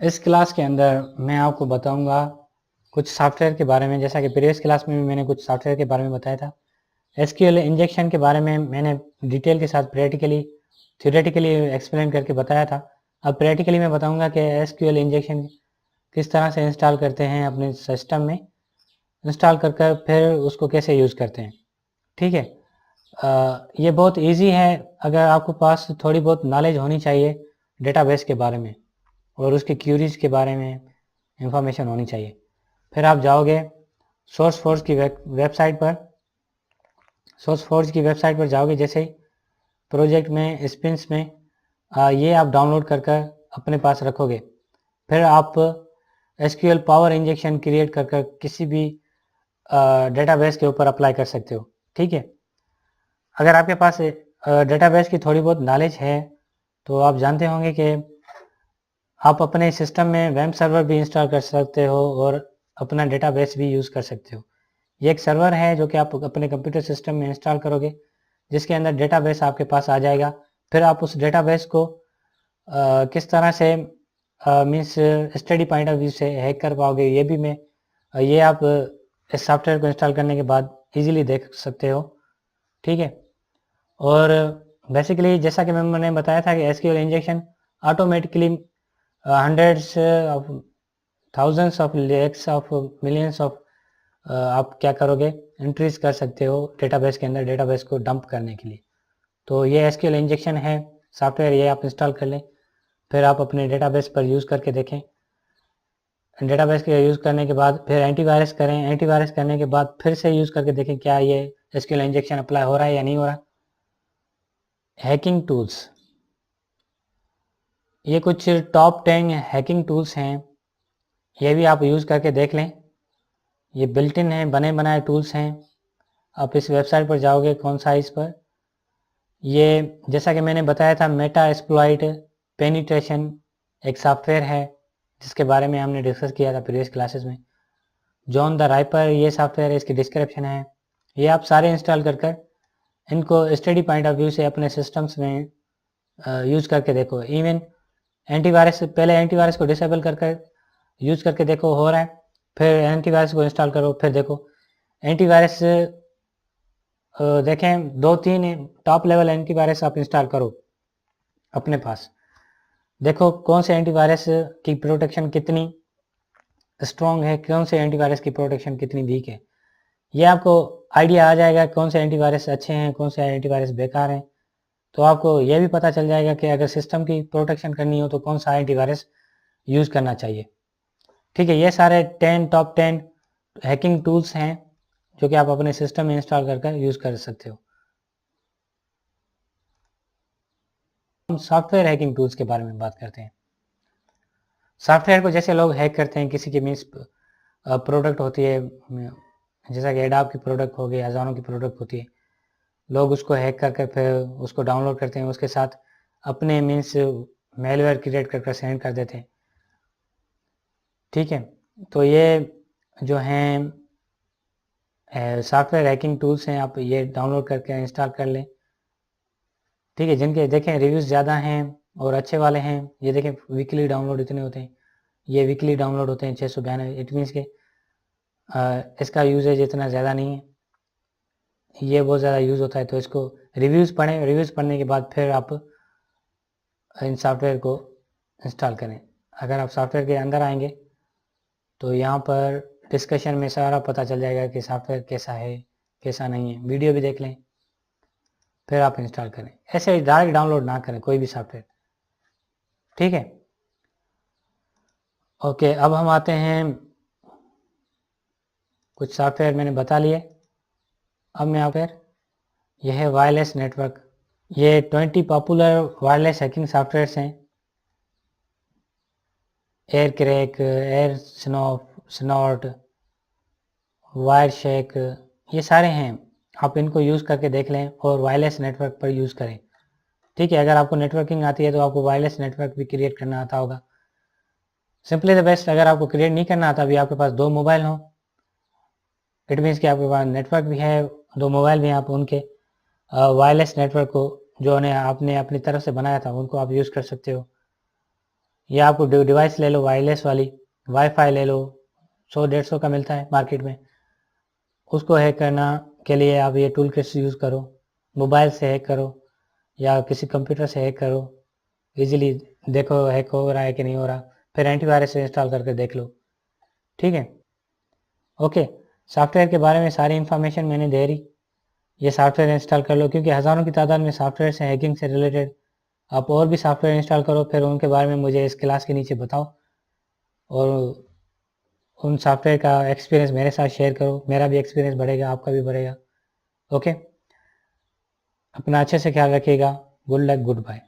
इस क्लास के अंदर मैं आपको बताऊंगा कुछ सॉफ्टवेयर के बारे में। जैसा कि प्रीवियस क्लास में भी मैंने कुछ सॉफ्टवेयर के बारे में बताया था। एसक्यूएल इंजेक्शन के बारे में मैंने डिटेल के साथ थ्योरेटिकली एक्सप्लेन करके बताया था। अब प्रैक्टिकली मैं बताऊंगा कि एसक्यूएल इंजेक्शन किस तरह से इंस्टॉल करते हैं अपने सिस्टम में, इंस्टॉल कर फिर उसको कैसे यूज़ करते हैं। ठीक है, ये बहुत इजी है। अगर आपको पास थोड़ी बहुत नॉलेज होनी चाहिए डेटाबेस के बारे में और उसकी क्यूरीज के बारे में इंफॉर्मेशन होनी चाहिए। फिर आप जाओगे सोर्स फोर्स की वेबसाइट पर जाओगे। जैसे ही प्रोजेक्ट में स्पिन्स में ये आप डाउनलोड कर अपने पास रखोगे। फिर आप एसक्यूएल पावर इंजेक्शन क्रिएट कर किसी भी डेटाबेस के ऊपर अप्लाई कर सकते हो। ठीक है, अगर आपके पास डेटाबेस की थोड़ी बहुत नॉलेज है तो आप जानते होंगे कि आप अपने सिस्टम में वेब सर्वर भी इंस्टॉल कर सकते हो और अपना डेटाबेस भी यूज़ कर सकते हो। ये एक सर्वर है जो कि आप अपने कंप्यूटर सिस्टम में इंस्टॉल करोगे, जिसके अंदर डेटाबेस आपके पास आ जाएगा। फिर आप उस डेटाबेस को किस तरह से means study point of view से हैक कर पाओगे, ये आप इस सॉफ्टवेयर को इंस्टॉल करने के बाद इजीली देख सकते हो। ठीक है, और बेसिकली जैसा कि मैंने बताया था कि SQL injection automatically hundreds of thousands of lakhs of millions of आप क्या करोगे, एंट्रीज कर सकते हो डेटाबेस के अंदर, डेटाबेस को डंप करने के लिए। तो ये एसक्यूएल इंजेक्शन है सॉफ्टवेयर, ये आप इंस्टॉल कर लें। फिर आप अपने डेटाबेस पर यूज़ करके देखें। डेटाबेस के यूज़ करने के बाद फिर एंटीवायरस करें। एंटीवायरस करने के बाद फिर से यूज़ करके देखें क्या ये एसक्यूएल इंजेक्शन अप्लाई हो रहा है या नहीं हो रहा। हैकिंग टूल्स, ये कुछ टॉप 10 हैकिंग टूल्स हैं, ये भी आप यूज़ करके देख लें। ये बिल्ट इन है, बने बनाए टूल्स हैं। आप इस वेबसाइट पर जाओगे, कौन सा इस पर, ये जैसा कि मैंने बताया था मेटा एक्सप्लॉइट पेनिट्रेशन एक सॉफ्टवेयर है जिसके बारे में हमने डिस्कस किया था प्रीवियस क्लासेस में। जॉन द राइपर ये सॉफ्टवेयर है, इसकी डिस्क्रिप्शन है। ये आप सारे इंस्टॉल कर इनको स्टडी पॉइंट ऑफ व्यू से अपने सिस्टम्स में यूज़ करके देखो। इवन एंटीवायरस, पहले एंटीवायरस को डिसेबल कर यूज़ करके देखो हो रहा है, फिर एंटीवायरस को इंस्टॉल करो, फिर देखो एंटीवायरस देखें 2-3 टॉप लेवल एंटीवायरस आप इंस्टॉल करो अपने पास। देखो कौन से एंटीवायरस की प्रोटेक्शन कितनी स्ट्रॉन्ग है, कौन से एंटीवायरस की प्रोटेक्शन कितनी वीक है। ये आपको आइडिया आ जाएगा कौन से एंटीवायरस अच्छे हैं, कौन से एंटीवायरस बेकार हैं। तो आपको यह भी पता चल जाएगा कि अगर सिस्टम की प्रोटेक्शन करनी हो तो कौन सा एंटीवायरस यूज़ करना चाहिए। ठीक है, ये सारे टॉप 10 हैकिंग टूल्स हैं जो कि आप अपने सिस्टम में इंस्टॉल कर यूज़ कर सकते हो। हम सॉफ्टवेयर हैकिंग टूल्स के बारे में बात करते हैं। सॉफ्टवेयर को जैसे लोग हैक करते हैं, किसी की मीन्स प्रोडक्ट होती है, जैसा कि एडाब की प्रोडक्ट हो गई, हज़ारों की प्रोडक्ट होती है, लोग उसको हैक करके फिर उसको डाउनलोड करते हैं, उसके साथ अपने मीन्स मेलवेयर क्रिएट कर सेंड कर देते हैं। ठीक है, तो ये जो हैं सॉफ्टवेयर हैकिंग टूल्स हैं, आप ये डाउनलोड करके इंस्टॉल कर लें। ठीक है, जिनके देखें रिव्यूज़ ज़्यादा हैं और अच्छे वाले हैं, ये देखें वीकली डाउनलोड इतने होते हैं, ये वीकली डाउनलोड होते हैं 692। इट मीन्स के इसका यूजेज इतना ज़्यादा नहीं है, ये बहुत ज़्यादा यूज़ होता है। तो इसको रिव्यूज़ पढ़ें, रिव्यूज़ पढ़ने के बाद फिर आप इन सॉफ्टवेयर को इंस्टॉल करें। अगर आप सॉफ्टवेयर के अंदर आएंगे तो यहाँ पर डिस्कशन में सारा पता चल जाएगा कि सॉफ्टवेयर कैसा है कैसा नहीं है, वीडियो भी देख लें फिर आप इंस्टॉल करें। ऐसे डायरेक्ट डाउनलोड ना करें कोई भी सॉफ्टवेयर। ठीक है, ओके, अब हम आते हैं, कुछ सॉफ्टवेयर मैंने बता लिए। अब मैं यहाँ पर यह है वायरलेस नेटवर्क। ये 20 पॉपुलर वायरलेस हैकिंग सॉफ्टवेयर्स हैं। Air crack, air snout, wire shake, ये सारे हैं। आप इनको यूज़ करके देख लें और वायरलेस नेटवर्क पर यूज़ करें। ठीक है, अगर आपको नेटवर्किंग आती है तो आपको वायरलेस नेटवर्क भी क्रिएट करना आता होगा। सिंपली द बेस्ट, अगर आपको क्रिएट नहीं करना आता, अभी आपके पास 2 मोबाइल हों, इट मीन्स कि आपके पास नेटवर्क भी है, 2 मोबाइल भी हैं, आप उनके वायरलेस नेटवर्क को जो आपने अपनी तरफ से बनाया था उनको आप यूज़ कर सकते हो। या आपको डिवाइस ले लो वायरलेस वाली, वाईफाई ले लो, 100-150 का मिलता है मार्केट में, उसको हैक करना के लिए आप ये टूल किट्स यूज़ करो। मोबाइल से हैक करो या किसी कंप्यूटर से हैक करो, इजीली देखो हैक हो रहा है कि नहीं हो रहा, फिर एंटीवायरस इंस्टॉल करके देख लो। ठीक है, ओके। सॉफ्टवेयर के बारे में सारी इन्फॉर्मेशन मैंने दे री, ये सॉफ्टवेयर इंस्टॉल कर लो, क्योंकि हज़ारों की तादाद में सॉफ्टवेयर हैं हैकिंग से रिलेटेड। आप और भी सॉफ्टवेयर इंस्टॉल करो, फिर उनके बारे में मुझे इस क्लास के नीचे बताओ, और उन सॉफ्टवेयर का एक्सपीरियंस मेरे साथ शेयर करो, मेरा भी एक्सपीरियंस बढ़ेगा, आपका भी बढ़ेगा। ओके, अपना अच्छे से ख्याल रखिएगा। Good luck, good bye.